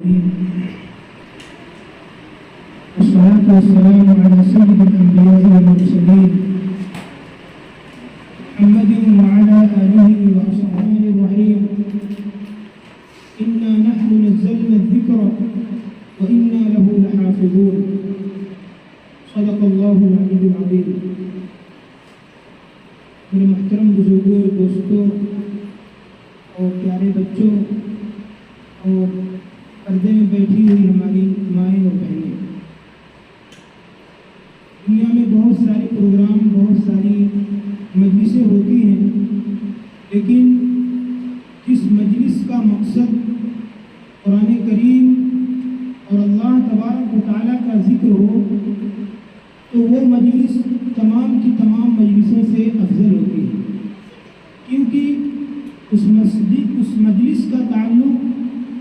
والصلاة والسلام على سيد الأنبياء والمرسلين محمد وعلى آله وأصحابه الرحيم. إنا نحن نزلنا الذكر وإنا له لحافظون. صدق الله العلي العظيم. میرے محترم بزرگوں، دوستوں اور پیارے بچوں اور پردے میں بیٹھی ہوئی ہماری مائیں اور بہنیں، دنیا میں بہت سارے پروگرام، بہت ساری مجلسیں ہوتی ہیں، لیکن جس مجلس کا مقصد قرآن کریم اور اللہ تبارک و تعالیٰ کا ذکر ہو تو وہ مجلس تمام کی تمام مجلسوں سے افضل ہوتی ہے، کیونکہ اس مجلس کا تعلق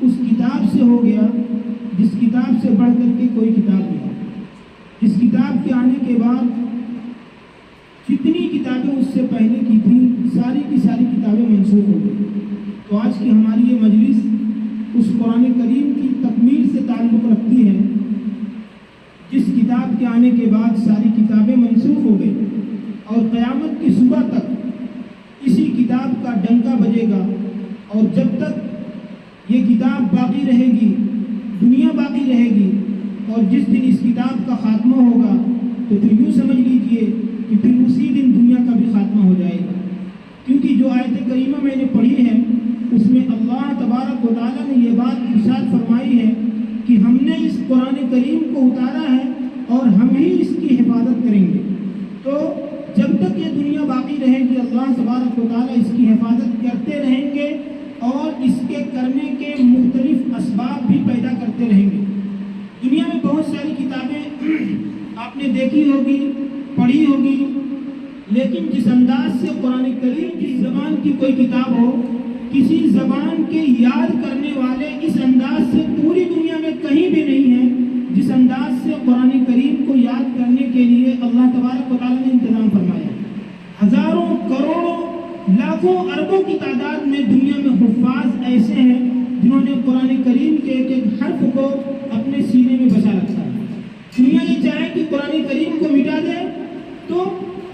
اس کتاب سے ہو گیا جس کتاب سے بڑھ کر کے کوئی کتاب نہیں، جس کتاب کے آنے کے بعد جتنی کتابیں اس سے پہلے کی تھیں ساری کی ساری کتابیں منسوخ ہو گئی. تو آج کی ہماری یہ مجلس اس قرآن کریم کی تکمیل سے تعلق رکھتی ہے جس کتاب کے آنے کے بعد ساری کتابیں منسوخ ہو گئی اور قیامت کی صبح تک اسی کتاب کا ڈنکا بجے گا، اور جب تک یہ کتاب باقی رہے گی، دنیا باقی رہے گی، اور جس دن اس کتاب کا خاتمہ ہوگا تو پھر یوں سمجھ لیجئے کہ پھر اسی دن دنیا کا بھی خاتمہ ہو جائے گا. کیونکہ جو آیت کریمہ میں نے پڑھی ہے اس میں اللہ تبارک و تعالیٰ نے یہ بات ارشاد فرمائی ہے کہ ہم نے اس قرآن کریم کو اتارا ہے اور ہم ہی اس کی حفاظت کریں گے. تو جب تک یہ دنیا باقی رہے گی اللہ تبارک و تعالیٰ اس کی حفاظت کرتے رہیں گے اور اس کے کرنے کے مختلف اسباب بھی پیدا کرتے رہیں گے. دنیا میں بہت ساری کتابیں آپ نے دیکھی ہوگی، پڑھی ہوگی، لیکن جس انداز سے قرآن کریم کی زبان کی کوئی کتاب ہو، کسی زبان کے یاد کرنے والے اس انداز سے پوری دنیا میں کہیں بھی نہیں ہے جس انداز سے قرآن کریم کو یاد کرنے کے لیے اللہ تبارک و تعالیٰ نے انتظام فرمایا. ہزاروں، کروڑوں، لاکھوں، اربوں کی تعداد میں دنیا میں حفاظ ایسے ہیں جنہوں نے قرآن کریم کے ایک ایک حرف کو اپنے سینے میں بچا رکھا ہے. دنیا یہ چاہے کہ قرآن کریم کو مٹا دے تو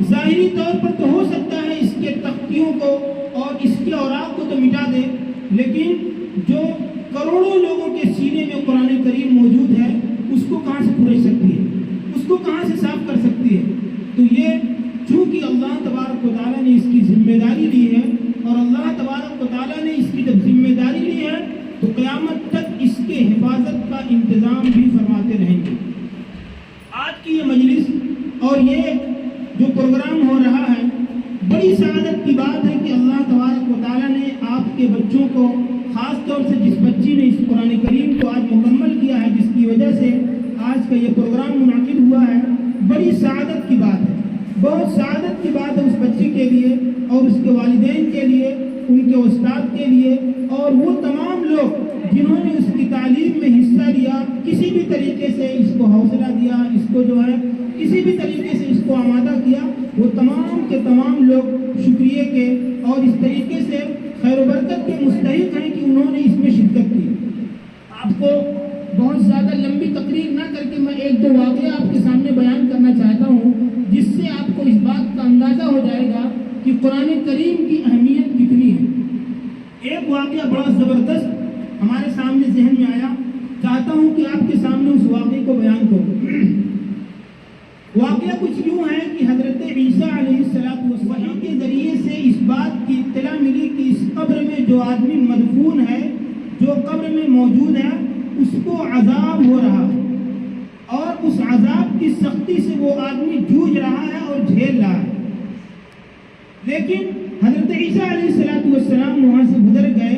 ظاہری طور پر تو ہو سکتا ہے اس کے تختیوں کو اور اس کے اوراق کو تو مٹا دے، لیکن جو کروڑوں لوگوں کے سینے میں قرآن کریم موجود ہے اس کو کہاں سے کھرچ سکتی ہے، اس کو کہاں سے صاف کر سکتی ہے؟ تو یہ چونکہ اللہ تبارک و تعالیٰ نے اس کی ذمہ داری لی ہے، اور اللہ تبارک و تعالیٰ نے اس کی جب ذمہ داری لی ہے تو قیامت تک اس کے حفاظت کا انتظام بھی فرماتے رہیں گے. آج کی یہ مجلس اور یہ جو پروگرام ہو رہا ہے، بڑی سعادت کی بات ہے کہ اللہ تبارک و تعالیٰ نے آپ کے بچوں کو، خاص طور سے جس بچی نے اس قرآن کریم کو آج مکمل کیا ہے، جس کی وجہ سے آج کا یہ پروگرام منعقد ہوا ہے، بڑی سعادت کی بات ہے. بہت سعادت کی بات ہے اس بچی کے لیے اور اس کے والدین کے لیے، ان کے استاد کے لیے، اور وہ تمام لوگ جنہوں نے اس کی تعلیم میں حصہ لیا، کسی بھی طریقے سے اس کو حوصلہ دیا، اس کو جو ہے کسی بھی طریقے سے اس کو آمادہ کیا، وہ تمام کے تمام لوگ شکریہ کے اور اس طریقے سے خیر و برکت کے مستحق ہیں کہ انہوں نے اس میں شرکت کی. آپ کو بہت زیادہ لمبی تقریر نہ کر کے میں ایک دو واقعہ آپ کے سامنے بیان کرنا چاہتا ہوں جس سے آپ کو اس بات کا اندازہ ہو جائے گا کہ قرآن کریم کی اہمیت کتنی ہے. ایک واقعہ بڑا زبردست ہمارے سامنے ذہن میں آیا، چاہتا ہوں کہ آپ کے سامنے اس واقعے کو بیان کروں. واقعہ کچھ یوں ہے کہ حضرت عیسیٰ علیہ السلام وحی کے ذریعے سے اس بات کی اطلاع ملی کہ اس قبر میں جو آدمی مدفون ہے، جو قبر میں موجود ہے، اس کو عذاب ہو رہا ہے اور اس عذاب کی سختی سے وہ آدمی جوجھ رہا ہے اور جھیل رہا ہے. لیکن حضرت عیسیٰ علیہ السلام وہاں سے گزر گئے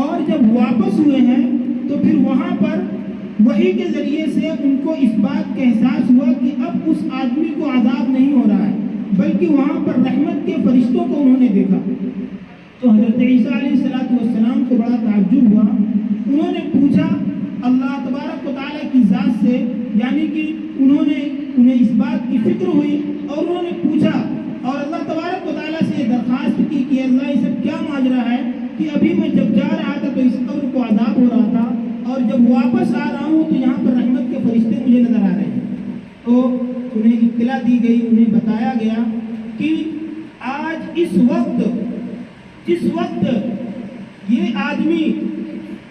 اور جب واپس ہوئے ہیں تو پھر وہاں پر وحی کے ذریعے سے ان کو اس بات کا احساس ہوا کہ اب اس آدمی کو عذاب نہیں ہو رہا ہے، بلکہ وہاں پر رحمت کے فرشتوں کو انہوں نے دیکھا. تو حضرت عیسیٰ علیہ السلام کو بڑا تعجب ہوا. انہوں نے پوچھا اللہ تبارک و تعالیٰ کی ذات سے، یعنی کہ انہیں اس بات کی فکر ہوئی اور انہوں نے پوچھا اور اللہ تبارک و تعالیٰ سے یہ درخواست کی کہ اللہ یہ سب کیا ماجرا ہے کہ ابھی میں جب جا رہا تھا تو اس قبر کو عذاب ہو رہا تھا اور جب جب واپس آ رہا ہوں تو یہاں پر رحمت کے فرشتے مجھے نظر آ رہے ہیں۔ تو انہیں اطلاع دی گئی، انہیں بتایا گیا کہ آج اس وقت، جس وقت یہ آدمی،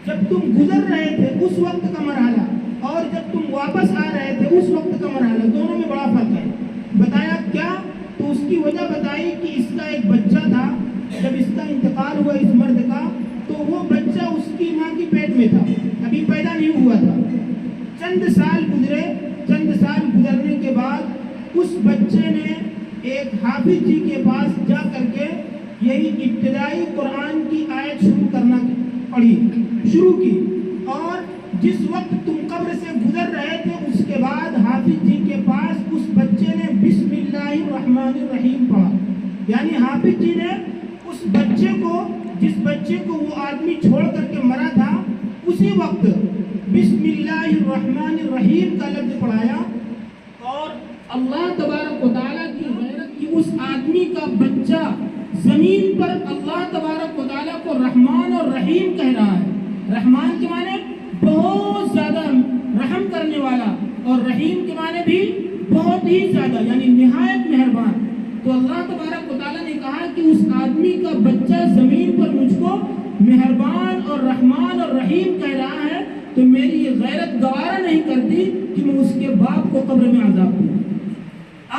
جب تم گزر رہے تھے اس وقت کا مرحلہ اور جب تم واپس آ رہے تھے اس وقت کا مرحلہ، دونوں میں بڑا فرق ہے۔ بتایا کیا؟ تو اس کی وجہ بتائی کہ اس کا ایک بچہ تھا، جب اس کا انتقال ہوا اس مرد کا، تو وہ بچہ اس کی ماں کی پیٹ میں تھا، ابھی پیدا نہیں ہوا تھا۔ چند سال گزرے، چند سال گزرنے کے بعد اس بچے نے ایک حافظ جی کے پاس جا کر کے یہی ابتدائی قرآن کی آیت پڑھی شروع کی، اور جس وقت تم قبر سے گزر رہے تھے اس کے بعد حافظ جی کے پاس اس بچے نے بسم اللہ الرحمن الرحیم پڑھا۔ یعنی حافظ جی نے اس بچے کو، جس بچے کو وہ آدمی چھوڑ کر کے مرا تھا، اسی وقت بسم اللہ الرحمن الرحیم کا لفظ پڑھایا، اور اللہ تبارک و تعالیٰ کی غیرت کی اس آدمی کا بچہ زمین پر اللہ تبارک و تعالیٰ کو رحمان اور رحیم کہہ رہا ہے۔ رحمان کے معنی بہت زیادہ رحم کرنے والا، اور رحیم کے معنی بھی بہت ہی زیادہ، یعنی نہایت مہربان۔ تو اللہ تبارک و تعالیٰ نے کہا کہ اس آدمی کا بچہ زمین پر مجھ کو مہربان اور رحمان اور رحیم کہہ رہا ہے، تو میری یہ غیرت گوارا نہیں کرتی کہ میں اس کے باپ کو قبر میں عذاب دوں۔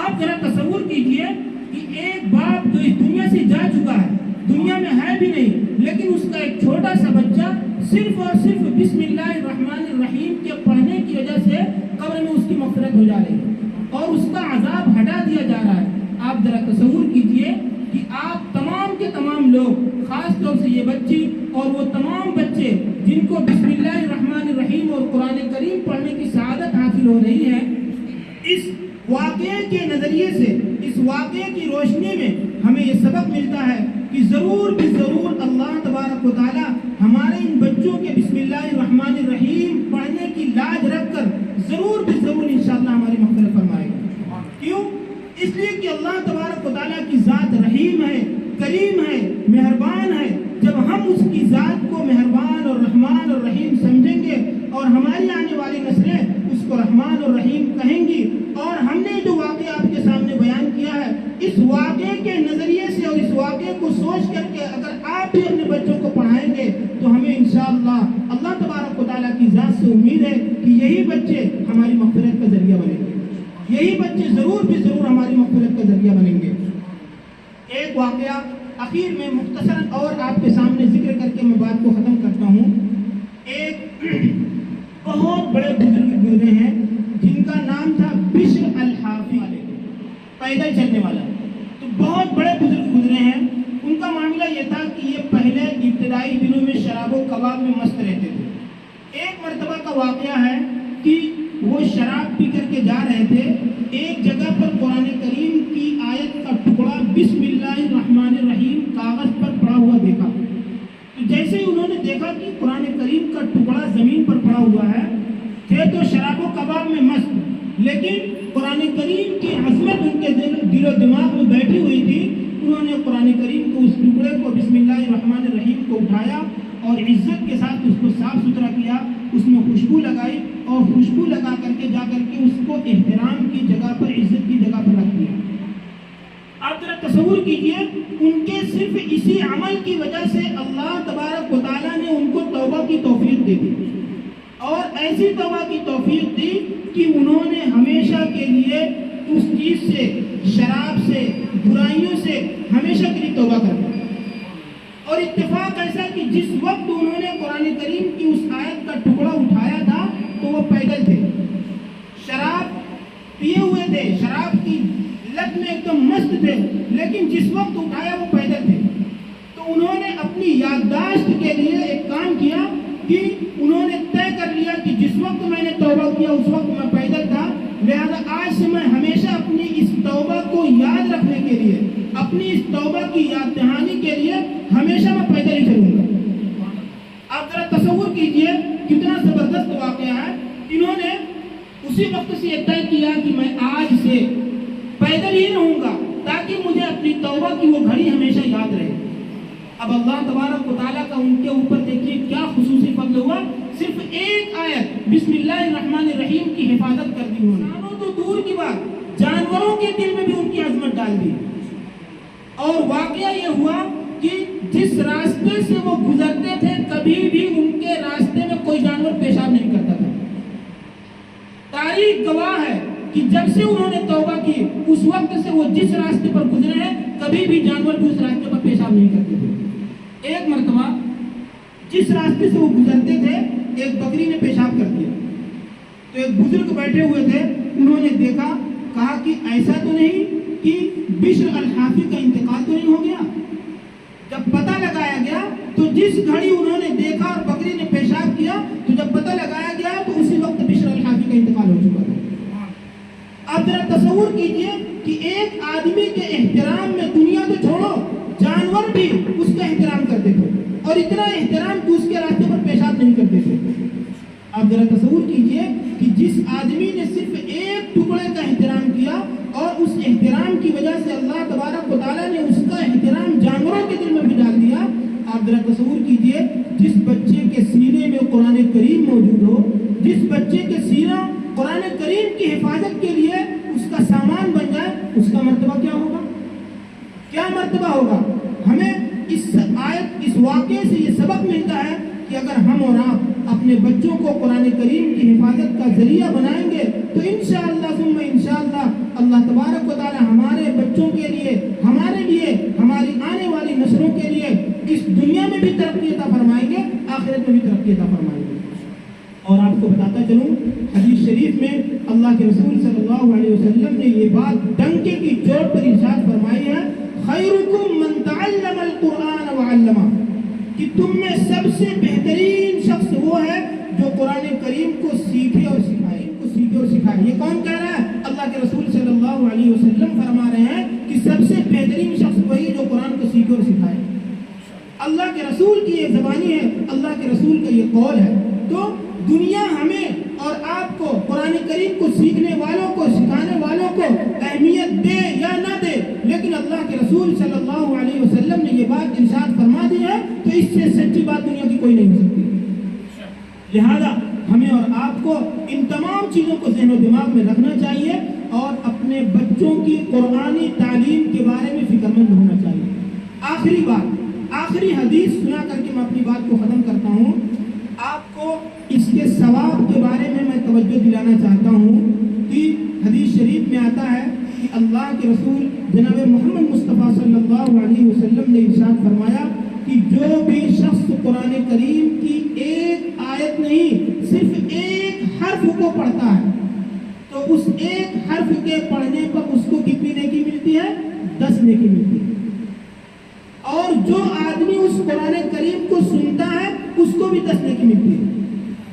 آپ ذرا تصور کیجئے کہ ایک باپ جو اس دنیا سے جا چکا ہے، دنیا میں ہے بھی نہیں، لیکن اس کا ایک چھوٹا سا بچہ صرف اور صرف بسم اللہ الرحمن الرحیم کے پڑھنے کی وجہ سے قبر میں اس کی مغفرت ہو جا رہی ہے اور اس کا عذاب ہٹا دیا جا رہا ہے۔ آپ ذرا تصور کیجئے کہ آپ تمام کے تمام لوگ، خاص طور سے یہ بچی اور وہ تمام بچے جن کو بسم اللہ الرحمن الرحیم اور قرآن کریم پڑھنے کی سعادت حاصل ہو رہی ہے، اس واقعے کے نظریے سے، اس واقعے کی روشنی میں ہمیں یہ سبق ملتا ہے کہ ضرور بھی ضرور اللہ تبارک و تعالیٰ ہمارے ان بچوں کے بسم اللہ الرحمن الرحیم پڑھنے کی لاج رکھ کر ضرور بھی ضرور انشاءاللہ ہماری مغفرت فرمائے گا۔ کیوں؟ اس لیے کہ اللہ تبارک و تعالیٰ کی ذات رحیم ہے، کریم ہے، مہربان ہے۔ جب ہم اس کی ذات کو مہربان اور رحمان اور رحیم سمجھیں گے اور ہماری آنے والی نسلیں اس کو رحمان اور رحیم کہیں گی، اور ہم نے جو واقعہ آپ کے سامنے بیان کیا ہے، اس واقعے کے نظریے سے اور اس واقعے کو سوچ کر کے اگر آپ بھی اپنے بچوں کو پڑھائیں گے تو ہمیں انشاءاللہ اللہ تبارک و تعالیٰ کی ذات سے امید ہے کہ یہی بچے ہماری مغفرت کا ذریعہ بنیں گے، یہی بچے ضرور بھی ضرور ہماری مغفرت کا ذریعہ بنیں گے۔ ایک واقعہ اخیر میں مختصراً اور آپ کے سامنے ذکر کر کے میں بات کو ختم کرتا ہوں۔ ایک بہت بڑے بزرگ گزرے ہیں جن کا نام تھا بشر الحافی، پیدل چلنے والا۔ تو بہت بڑے بزرگ گزرے ہیں، ان کا معاملہ یہ تھا کہ یہ پہلے ابتدائی دنوں میں شراب و کباب میں مست رہتے تھے۔ ایک مرتبہ کا واقعہ ہے کہ وہ شراب پی کر کے جا رہے تھے، ایک جگہ پر قرآن کریم کی آیت کا ٹکڑا بسم اللہ الرحمن الرحیم کاغذ پر پڑا ہوا دیکھا۔ تو جیسے ہی انہوں نے دیکھا کہ قرآن کریم کا ٹکڑا زمین پر پڑا ہوا ہے، تھے تو شراب و کباب میں مست، لیکن قرآن کریم کی عظمت ان کے دل و دماغ میں بیٹھی ہوئی تھی۔ انہوں نے قرآن کریم کو، اس ٹکڑے کو بسم اللہ الرحمن الرحیم کو اٹھایا اور عزت کے ساتھ اس کو صاف ستھرا کیا، اس میں خوشبو لگائی اور خوشبو لگا کر کے جا کر کے اس کو احترام کی جگہ پر، عزت کی جگہ پر رکھ دیا۔ آپ ذرا تصور کیجئے، ان کے صرف اسی عمل کی وجہ سے اللہ تبارک و تعالیٰ نے ان کو توبہ کی توفیق دے دی، اور ایسی توبہ کی توفیق دی کہ انہوں نے ہمیشہ کے لیے اس چیز سے، شراب سے، برائیوں سے ہمیشہ کے لیے توبہ کر دی۔ اور اتفاق ایسا کہ جس وقت انہوں نے قرآن کریم کی اس آیت کا ٹکڑا اٹھایا تھا تو وہ پیدل تھے، شراب پیے ہوئے تھے، شراب کی لت میں ایک دم مست تھے، لیکن جس وقت اٹھایا وہ پیدل تھے۔ تو انہوں نے اپنی یادداشت کے لیے ایک کام کیا کہ انہوں نے طے کر لیا کہ جس وقت میں نے توبہ کیا اس وقت میں پیدل تھا، لہذا آج سے میں ہمیشہ اپنی اس توبہ کو یاد رکھنے کے لیے، اپنی اس توبہ کی یاد دہانی کے لیے ہمیشہ میں پیدل ہی چلوں گا۔ آپ ذرا تصور کیجئے کتنا زبردست واقعہ ہے۔ انہوں نے اسی وقت سے یہ طے کیا کہ میں آج سے پیدل ہی رہوں گا تاکہ مجھے اپنی توبہ کی وہ گھڑی ہمیشہ یاد رہے۔ اب اللہ تبارک و تعالیٰ کا ان کے اوپر دیکھیے کیا خصوصی فضل ہوا، صرف ایک آیت بسم اللہ الرحمن الرحیم کی حفاظت کر دی انہوں نے، تو دور کی بات جانوروں کے دل میں بھی ان کی عظمت ڈال دی۔ اور واقعہ یہ ہوا کہ جس راستے سے وہ گزرتے تھے کبھی بھی ان کے راستے میں کوئی جانور پیشاب نہیں کرتا تھا۔ تاریخ گواہ ہے کہ جب سے انہوں نے توبہ کی اس وقت سے وہ جس راستے پر گزرے ہیں کبھی بھی جانور اس راستے پر پیشاب نہیں کرتے تھے۔ ایک مرتبہ جس راستے سے وہ گزرتے تھے ایک بکری نے پیشاب کر دیا، تو ایک بزرگ بیٹھے ہوئے تھے، انہوں نے دیکھا، کہا کہ ایسا تو نہیں کہ بشر الحافی کا انتقال تو نہیں ہو گیا؟ جب پتہ لگایا گیا تو جس گھڑی انہوں نے دیکھا اور بکری نے پیشاب کیا تو جب پتہ لگایا گیا تو اسی وقت بشر الحافی کا انتقال ہو چکا تھا۔ آپ ذرا تصور کیجئے کہ ایک آدمی کے احترام میں دنیا تو چھوڑو جانور بھی اس کا احترام کرتے تھے، اور اتنا احترام کہ اس کے راستے پر پیشاب نہیں کرتے تھے۔ آپ ذرا تصور کیجئے کہ جس آدمی نے صرف ایک ٹکڑے کا احترام کیا اور اس احترام کی وجہ سے اللہ تبارک و تعالیٰ نے اس کا احترام جانوروں کے دل میں بھی ڈال دیا۔ آپ ذرا تصور کیجئے جس بچے کے سینے میں قرآن کریم موجود ہو، جس بچے کے سینہ قرآن کریم کی حفاظت کے لیے اس کا سامان بن جائے، اس کا مرتبہ کیا ہوگا؟ کیا مرتبہ ہوگا؟ ہمیں اس آیت، اس واقعے سے یہ سبق ملتا ہے کہ اگر ہم اور آپ اپنے بچوں کو قرآن کریم کی حفاظت کا ذریعہ بنائیں گے تو انشاءاللہ ثم انشاءاللہ اللہ تبارک و تعالی ہمارے بچوں کے لیے، ہمارے لیے، ہماری آنے والی نسلوں کے لیے اس دنیا میں بھی ترقی عطا فرمائیں گے، آخرت میں بھی ترقی عطا فرمائیں گے۔ اور آپ کو بتاتا چلوں حدیث شریف میں اللہ کے رسول صلی اللہ علیہ وسلم نے یہ بات ڈنکے کی چوٹ پر ارشاد فرمائی ہے، خیرکم من تعلم القرآن وعلمہ، کہ تم میں سب سے بہترین شخص وہ ہے جو قرآن کریم کو سیکھے اور سکھائے۔ یہ کون کہہ رہا ہے؟ اللہ کے رسول صلی اللہ علیہ وسلم فرما رہے ہیں کہ سب سے بہترین شخص وہی جو قرآن کو سیکھے اور سکھائے۔ اللہ کے رسول کی یہ زبانی ہے، اللہ کے رسول کا یہ قول ہے۔ تو دنیا ہمیں اور آپ کو قرآن کریم کو سیکھنے والوں کو، سکھانے والوں کو اہمیت دے یا نہ دے، لیکن اللہ کے رسول صلی اللہ علیہ وسلم نے یہ بات ارشاد فرما دی ہے تو اس سے سچی بات دنیا کی کوئی نہیں ہو سکتی۔ لہذا ہمیں اور آپ کو ان تمام چیزوں کو ذہن و دماغ میں رکھنا چاہیے اور اپنے بچوں کی قرآنی تعلیم کے بارے میں فکر مند ہونا چاہیے۔ آخری بات، آخری حدیث سنا کر کے میں اپنی بات کو ختم کرتا ہوں۔ آپ کو اس کے ثواب کے بارے میں توجہ دلانا چاہتا ہوں کہ حدیث شریف میں آتا ہے کہ اللہ کے رسول جناب محمد مصطفیٰ صلی اللہ علیہ وسلم نے ارشاد فرمایا کہ جو بھی شخص قرآن کریم کی ایک آیت نہیں صرف ایک حرف کو پڑھتا ہے تو اس ایک حرف کے پڑھنے پر اس کو کتنی نیکی ملتی ہے؟ 10 نیکی ملتی ہے۔ اور جو آدمی اس قرآن کریم کو سنتا ہے اس کو بھی 10 نیکی ملتی ہے۔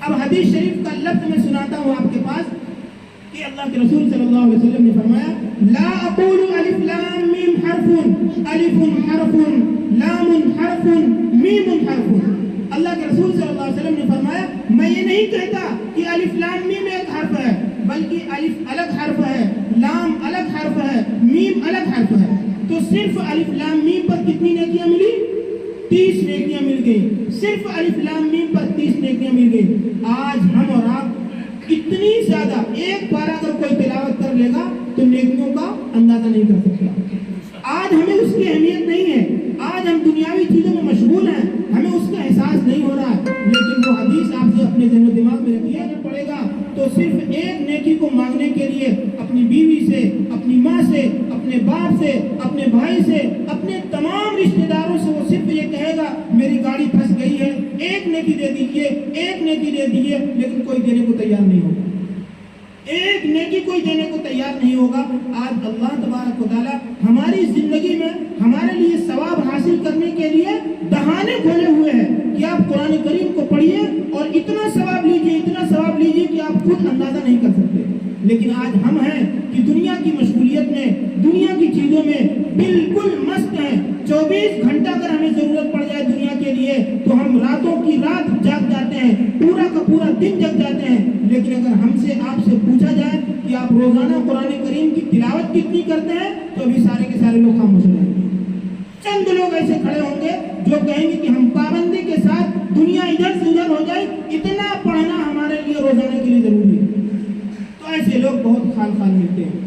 اب حدیث شریف کا لفظ میں سناتا ہوں آپ کے پاس کہ اللہ کے رسول صلی اللہ علیہ وسلم نے فرمایا، لا اقول الف لام میم حرف، الف حرف، لام حرف، میم حرف۔ اللہ کے رسول صلی اللہ علیہ وسلم نے فرمایا میں یہ نہیں کہتا کہ الف لام میم ایک حرف ہے، بلکہ الف الگ حرف ہے، لام الگ حرف ہے، میم الگ حرف ہے۔ تو صرف الف لام میم پر کتنی نیکیاں ملی؟ 30 نیکیاں مل گئی۔ صرف الف لام میم پر 30 نیکیاں مل گئی۔ آج ہم اور آپ اتنی زیادہ، ایک پارہ اگر کوئی تلاوت کر لے گا تو نیکیوں کا اندازہ نہیں کر سکتا۔ آج ہمیں اس کی اہمیت نہیں ہے، آج ہم دنیاوی چیزوں میں مشغول ہیں، ہمیں اس کا احساس نہیں ہو رہا ہے۔ لیکن وہ حدیث آپ سے اپنے ذہن و دماغ میں رکھیے نہ پڑے گا تو صرف ایک نیکی کو مانگنے کے لیے اپنی بیوی سے، اپنی ماں سے، اپنے باپ سے، اپنے بھائی سے، اپنے تمام رشتہ داروں سے وہ صرف یہ کہے گا میری گاڑی پھنس گئی ہے، ایک نیکی دے دیجئے، ایک نیکی دے دیجئے، لیکن کوئی دینے کو تیار نہیں ہوگا۔ ایک نیکی کوئی دینے کو تیار نہیں ہوگا۔ آج اللہ تبارک و تعالیٰ ہماری زندگی میں ہمارے لیے ثواب حاصل کرنے کے لیے دہانے کھولے ہوئے ہیں کہ آپ قرآن کریم کو پڑھیے اور اتنا ثواب لیجئے، اتنا ثواب لیجئے کہ آپ خود اندازہ نہیں کر سکتے۔ لیکن آج ہم ہیں کہ دنیا کی مشغولیت میں، دنیا کی چیزوں میں بالکل مست ہیں۔ 24 گھنٹہ اگر ہمیں ضرورت پڑ جائے دنیا کے لیے تو ہم راتوں کی رات جاگ جاتے ہیں، پورا کا پورا دن جگ جاتے ہیں۔ لیکن اگر ہم سے آپ سے پوچھا جائے کہ آپ روزانہ قرآن کریم کی تلاوت کتنی کرتے ہیں تو ابھی سارے کے سارے لوگ خاموش ہو جائیں گے۔ چند لوگ ایسے کھڑے ہوں گے جو کہیں گے کہ ہم پابندی کے ساتھ دنیا ادھر سے ادھر ہو جائے، اتنا خال خال ملتے ہیں۔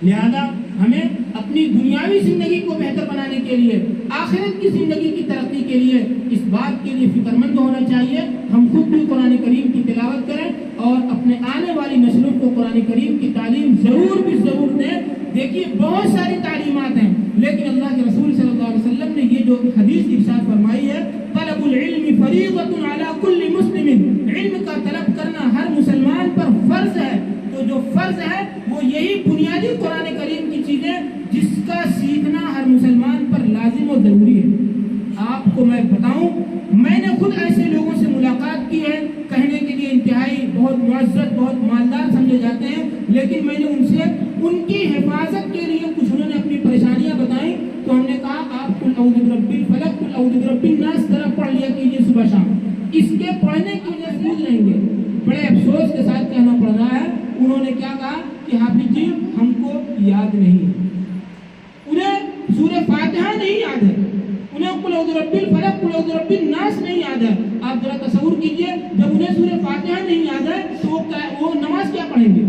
لہذا ہمیں اپنی دنیاوی زندگی کو بہتر بنانے کے لیے، آخرت کی زندگی کی ترقی کے لیے اس بات کے لیے فکر مند ہونا چاہیے ہم خود بھی قرآن کریم کی تلاوت کریں اور اپنے آنے والی نسلوں کو قرآن کریم کی تعلیم ضرور دیں۔ دیکھیے بہت ساری تعلیمات ہیں، لیکن اللہ کے رسول صلی اللہ علیہ وسلم نے یہ جو حدیث ارشاد فرمائی ہے، طلب العلم فریضۃ علی کل مسلم، علم کا طلب کرنا ہر مسلمان پر فرض ہے۔ تو جو فرض ہے وہ یہی بنیادی قرآن کریم کی چیزیں جس کا سیکھنا ہر مسلمان پر لازم و ضروری ہے۔ آپ کو میں بتاؤں، میں نے خود ایسے لوگوں سے ملاقات کی ہے، کہنے کے لیے انتہائی بہت معزز بہت مالدار سمجھے جاتے ہیں، لیکن میں نے ان سے ان کی حفاظت کے لیے کچھ انہوں نے اپنی پریشانیاں بتائیں تو ہم نے کہا آپ قل اعوذ برب الفلق قل اعوذ برب الناس ذرا پڑھ لیا کیجیے صبح شام، اس کے پڑھنے کی وجہ سے بھول رہیں گے۔ بڑے افسوس کے ساتھ کہنا پڑ رہا ہے، انہوں نے کیا کہا کہ حافظ جی ہم کو یاد نہیں ہے، انہیں سورہ فاتحہ نہیں یاد ہے، انہیں قل اعوذ برب الفلق قل اعوذ برب الناس نہیں یاد ہے۔ آپ ذرا تصور کیجئے جب انہیں سورہ فاتحہ نہیں یاد ہے تو وہ نماز کیا پڑھیں گے؟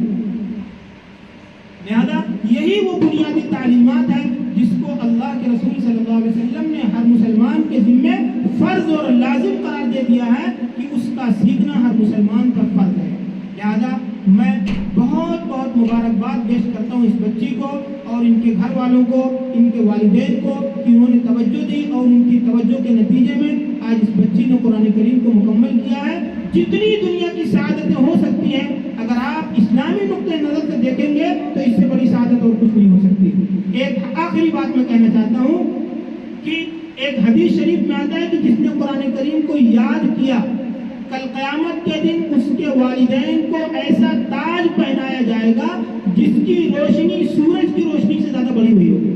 لہذا یہی وہ بنیادی تعلیمات ہیں جس کو اللہ کے رسول صلی اللہ علیہ وسلم نے ہر مسلمان کے ذمے فرض اور لازم قرار دے دیا ہے کہ اس کا سیکھنا ہر مسلمان پر فرض ہے۔ لہذا میں بہت مبارکباد پیش کرتا ہوں اس بچی کو اور ان کے گھر والوں کو، ان کے والدین کو کہ انہوں نے توجہ دی اور ان کی توجہ کے نتیجے میں آج اس بچی نے قرآن کریم کو مکمل کیا ہے۔ جتنی دنیا کی سعادتیں ہو سکتی ہیں اگر آپ اسلامی نقطۂ نظر سے دیکھیں گے تو اس سے بڑی سعادت اور کچھ نہیں ہو سکتی۔ ایک آخری بات میں کہنا چاہتا ہوں کہ ایک حدیث شریف میں آتا ہے کہ جس نے قرآن کریم کو یاد کیا کل قیامت کے دن اس کے والدین کو ایسا تاج پہنایا جائے گا جس کی روشنی سورج کی روشنی سے زیادہ بڑی ہوئی ہوگی۔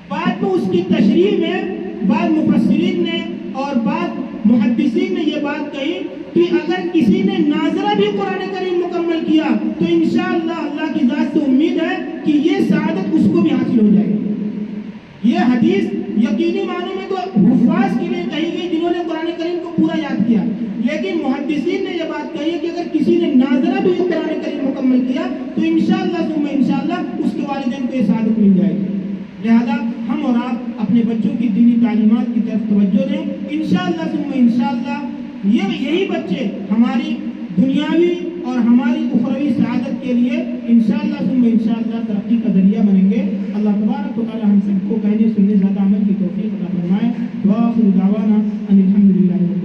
بعد میں اس کی تشریح میں بعض مفسرین نے اور بعض محدثین نے یہ بات کہی کہ اگر کسی نے ناظرہ بھی قرآن کریم مکمل کیا تو انشاءاللہ اللہ کی ذات سے امید ہے کہ یہ سعادت اس کو بھی حاصل ہو جائے گی۔ یہ حدیث یقینی معنوں میں تو حفاظ کے لیے کہی گئی جنہوں نے قرآن کریم کو پورا یاد کیا، لیکن محدثین نے یہ بات کہی ہے کہ اگر کسی نے ناظرہ بھی قرآن کریم مکمل کیا تو انشاءاللہ ثم انشاءاللہ اس کے والدین کو یہ سعادت مل جائے گی۔ لہذا ہم اور آپ اپنے بچوں کی دینی تعلیمات کی طرف توجہ دیں، انشاءاللہ ثم انشاءاللہ یہی بچے ہماری دنیاوی اور ہماری اخروی سعادت کے لیے انشاءاللہ ثم انشاءاللہ ترقی کا ذریعہ بنیں گے۔ اللہ تبارک و تعالی ہم سب کو کہنے سننے زیادہ عمل کی توفیق عطا فرمائے۔ وآخر دعوانا ان الحمد للہ۔